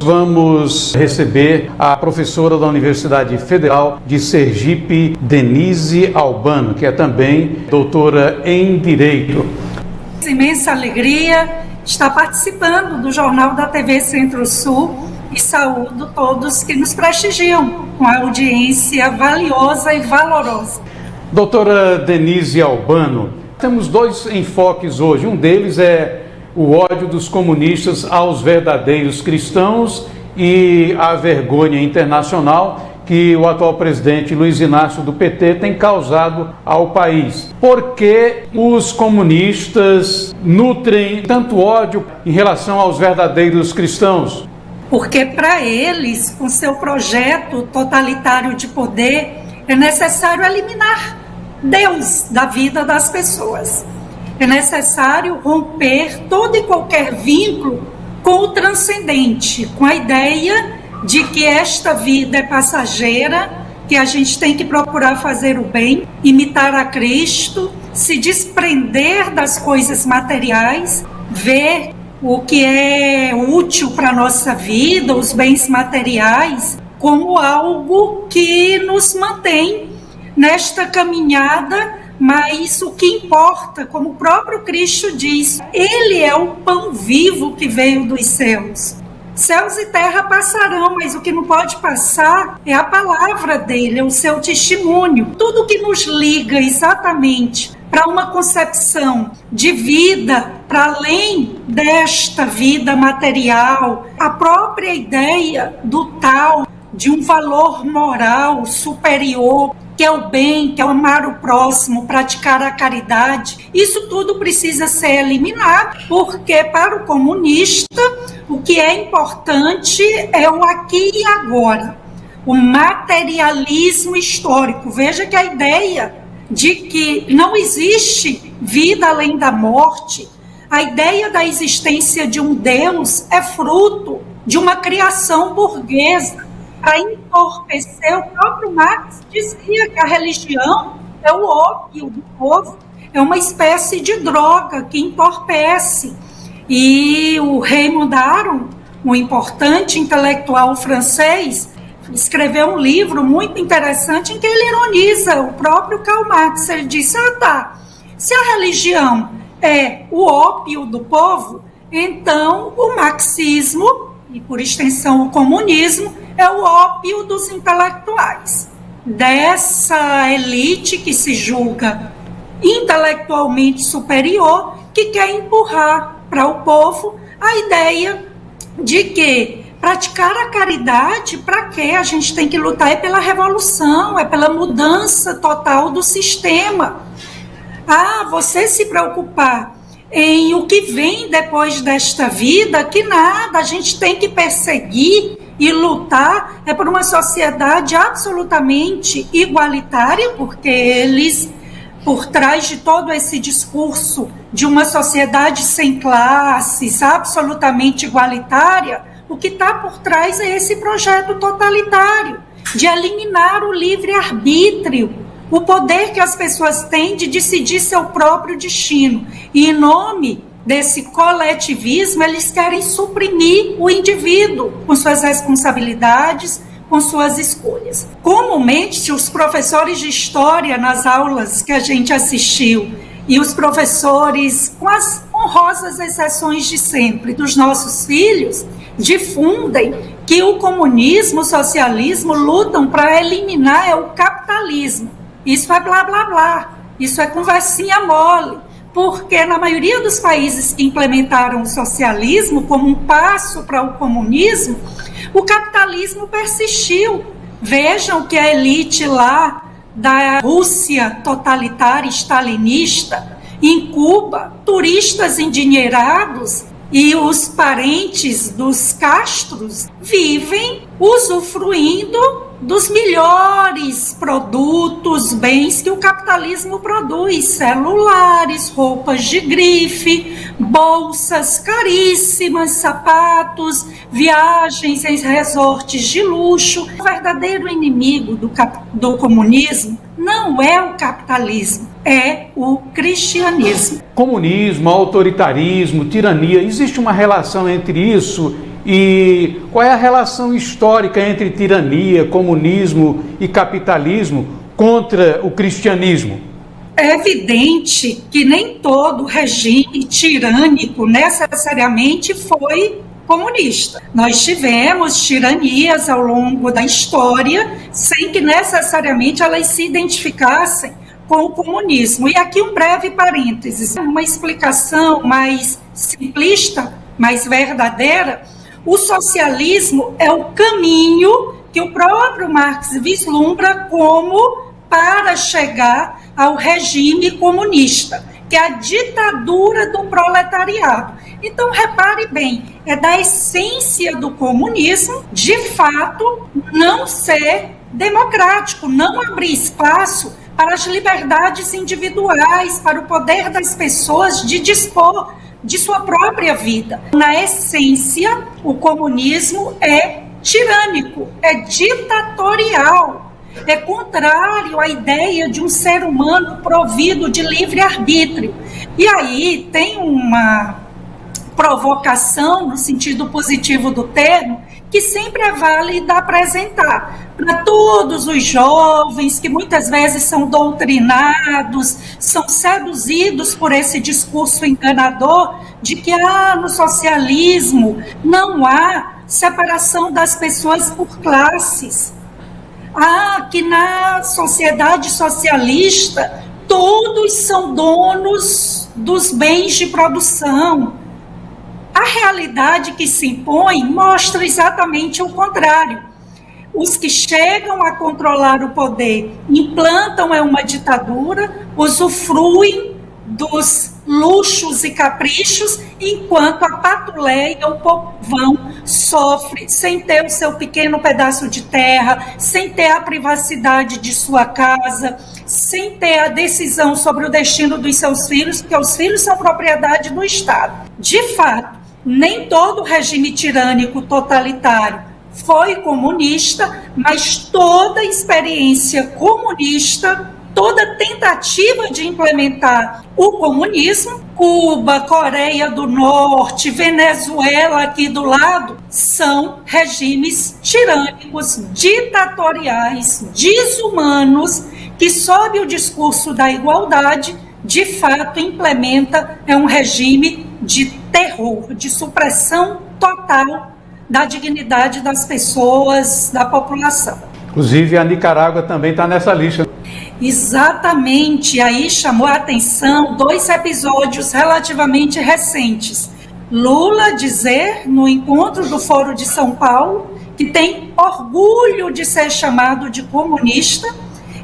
Vamos receber a professora da Universidade Federal de Sergipe, Denise Albano, que é também doutora em Direito. Imensa alegria estar participando do Jornal da TV Centro-Sul e saúdo todos que nos prestigiam com a audiência valiosa e valorosa. Doutora Denise Albano, temos dois enfoques hoje. Um deles é o ódio dos comunistas aos verdadeiros cristãos e a vergonha internacional que o atual presidente Luiz Inácio do PT tem causado ao país. Por que os comunistas nutrem tanto ódio em relação aos verdadeiros cristãos? Porque para eles, com seu projeto totalitário de poder, é necessário eliminar Deus da vida das pessoas. É necessário romper todo e qualquer vínculo com o transcendente, com a ideia de que esta vida é passageira, que a gente tem que procurar fazer o bem, imitar a Cristo, se desprender das coisas materiais, ver o que é útil para a nossa vida, os bens materiais, como algo que nos mantém nesta caminhada, mas o que importa, como o próprio Cristo diz, Ele é o pão vivo que veio dos céus. Céus e terra passarão, mas o que não pode passar é a palavra dele, é o seu testemunho. Tudo que nos liga exatamente para uma concepção de vida para além desta vida material, a própria ideia do tal, de um valor moral superior, que é o bem, que é amar o próximo, praticar a caridade, isso tudo precisa ser eliminado, porque para o comunista o que é importante é o aqui e agora, o materialismo histórico. Veja que a ideia de que não existe vida além da morte, a ideia da existência de um Deus é fruto de uma criação burguesa. Para entorpecer, o próprio Marx dizia que a religião é o ópio do povo, é uma espécie de droga que entorpece. E o Raymond Aron, um importante intelectual francês, escreveu um livro muito interessante em que ele ironiza o próprio Karl Marx. Ele disse, se a religião é o ópio do povo, então o marxismo, e por extensão o comunismo, é o ópio dos intelectuais, dessa elite que se julga intelectualmente superior, que quer empurrar para o povo a ideia de que praticar a caridade, para quê? A gente tem que lutar pela revolução, é pela mudança total do sistema. Você se preocupar em o que vem depois desta vida, que nada, a gente tem que perseguir e lutar por uma sociedade absolutamente igualitária, porque eles, por trás de todo esse discurso de uma sociedade sem classes, absolutamente igualitária, o que está por trás é esse projeto totalitário, de eliminar o livre-arbítrio, o poder que as pessoas têm de decidir seu próprio destino. E em nome desse coletivismo, eles querem suprimir o indivíduo com suas responsabilidades, com suas escolhas. Comumente, os professores de história nas aulas que a gente assistiu e os professores, com as honrosas exceções de sempre, dos nossos filhos, difundem que o comunismo, o socialismo lutam para eliminar o capitalismo. Isso é blá, blá, blá. Isso é conversinha mole. Porque na maioria dos países que implementaram o socialismo como um passo para o comunismo, o capitalismo persistiu. Vejam que a elite lá da Rússia totalitária, stalinista, em Cuba, turistas endinheirados e os parentes dos Castros vivem usufruindo dos melhores produtos, bens que o capitalismo produz, celulares, roupas de grife, bolsas caríssimas, sapatos, viagens em resorts de luxo. O verdadeiro inimigo do comunismo não é o capitalismo, é o cristianismo. Comunismo, autoritarismo, tirania, existe uma relação entre isso E qual é a relação histórica entre tirania, comunismo e capitalismo contra o cristianismo? É evidente que nem todo regime tirânico necessariamente foi comunista. Nós tivemos tiranias ao longo da história, sem que necessariamente elas se identificassem com o comunismo. E aqui um breve parênteses, uma explicação mais simplista, mais verdadeira. O socialismo é o caminho que o próprio Marx vislumbra como para chegar ao regime comunista, que é a ditadura do proletariado. Então, repare bem, é da essência do comunismo, de fato, não ser democrático, não abrir espaço para as liberdades individuais, para o poder das pessoas de dispor de sua própria vida. Na essência, o comunismo é tirânico, é ditatorial, é contrário à ideia de um ser humano provido de livre-arbítrio. E aí tem uma provocação, no sentido positivo do termo, que sempre é válida apresentar para todos os jovens que muitas vezes são doutrinados, são seduzidos por esse discurso enganador de que no socialismo não há separação das pessoas por classes. Que na sociedade socialista todos são donos dos bens de produção. A realidade que se impõe mostra exatamente o contrário. Os que chegam a controlar o poder implantam uma ditadura, usufruem dos luxos e caprichos, enquanto a patuleia, o povão, sofre sem ter o seu pequeno pedaço de terra, sem ter a privacidade de sua casa, sem ter a decisão sobre o destino dos seus filhos, porque os filhos são propriedade do Estado. De fato, nem todo regime tirânico totalitário foi comunista, mas toda experiência comunista, toda tentativa de implementar o comunismo, Cuba, Coreia do Norte, Venezuela aqui do lado, são regimes tirânicos, ditatoriais, desumanos, que sob o discurso da igualdade, de fato implementa um regime de terror, de supressão total da dignidade das pessoas, da população. Inclusive a Nicarágua também está nessa lista. Exatamente, aí chamou a atenção 2 episódios relativamente recentes. Lula dizer, no encontro do Foro de São Paulo, que tem orgulho de ser chamado de comunista,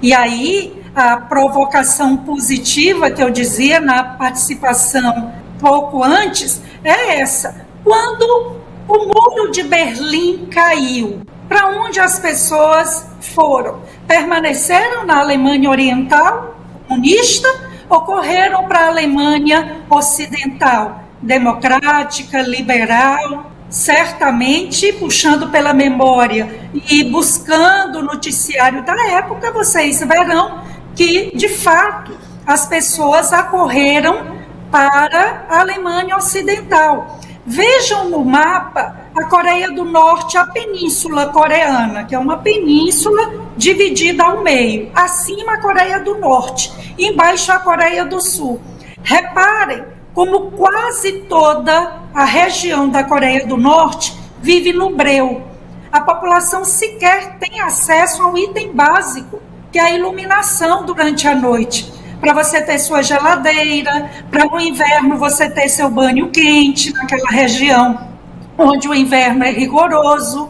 e aí a provocação positiva que eu dizia na participação pouco antes é essa. Quando o muro de Berlim caiu, para onde as pessoas foram? Permaneceram na Alemanha Oriental, comunista, ou correram para a Alemanha Ocidental, democrática, liberal? Certamente, puxando pela memória e buscando o noticiário da época, vocês verão que, de fato, as pessoas acorreram para a Alemanha Ocidental. Vejam no mapa a Coreia do Norte, a Península Coreana, que é uma península dividida ao meio. Acima a Coreia do Norte, embaixo a Coreia do Sul. Reparem como quase toda a região da Coreia do Norte vive no breu. A população sequer tem acesso a um item básico, que é a iluminação durante a noite. Para você ter sua geladeira, para no inverno você ter seu banho quente naquela região onde o inverno é rigoroso,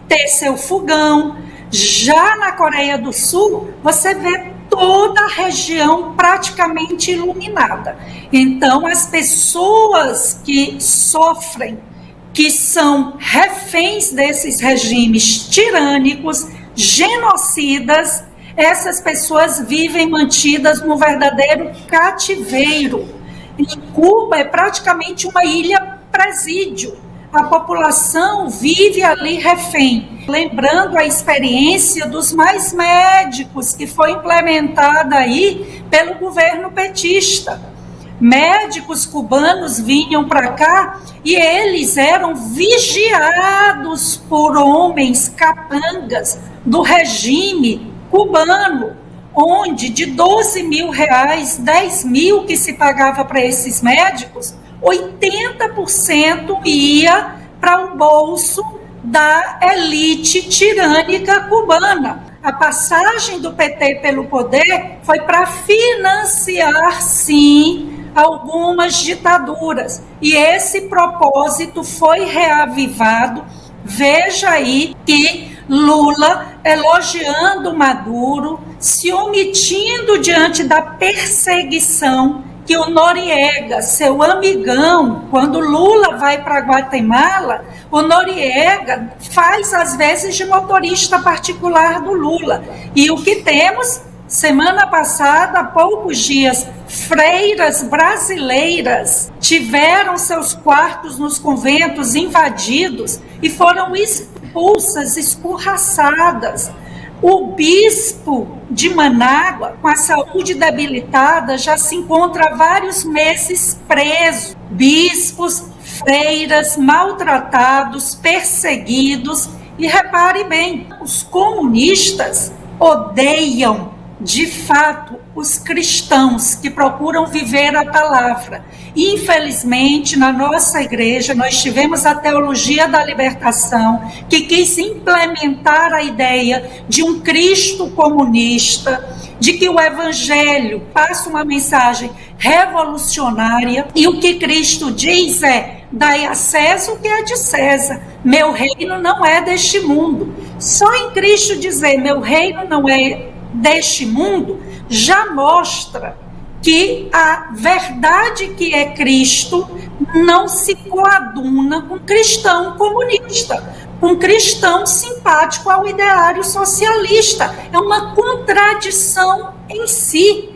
ter seu fogão. Já na Coreia do Sul, você vê toda a região praticamente iluminada. Então, as pessoas que sofrem, que são reféns desses regimes tirânicos, genocidas, essas pessoas vivem mantidas num verdadeiro cativeiro. Em Cuba é praticamente uma ilha presídio. A população vive ali refém. Lembrando a experiência dos mais médicos que foi implementada aí pelo governo petista. Médicos cubanos vinham para cá e eles eram vigiados por homens capangas do regime cubano, onde de 12 mil reais, 10 mil que se pagava para esses médicos, 80% ia para o bolso da elite tirânica cubana. A passagem do PT pelo poder foi para financiar, sim, algumas ditaduras. E esse propósito foi reavivado. Veja aí que Lula elogiando Maduro, se omitindo diante da perseguição que o Noriega, seu amigão, quando Lula vai para Guatemala, o Noriega faz às vezes de motorista particular do Lula. E o que temos? Semana passada, há poucos dias, freiras brasileiras tiveram seus quartos nos conventos invadidos e foram expulsas, escorraçadas. O bispo de Manágua, com a saúde debilitada, já se encontra há vários meses preso. Bispos, freiras, maltratados, perseguidos. E repare bem, os comunistas odeiam, de fato, os cristãos que procuram viver a palavra. Infelizmente, na nossa igreja, nós tivemos a teologia da libertação, que quis implementar a ideia de um Cristo comunista, de que o evangelho passa uma mensagem revolucionária, e o que Cristo diz é: dai a César o que é de César, meu reino não é deste mundo. Só em Cristo dizer meu reino não é deste mundo já mostra que a verdade que é Cristo não se coaduna com cristão comunista, com cristão simpático ao ideário socialista. É uma contradição em si.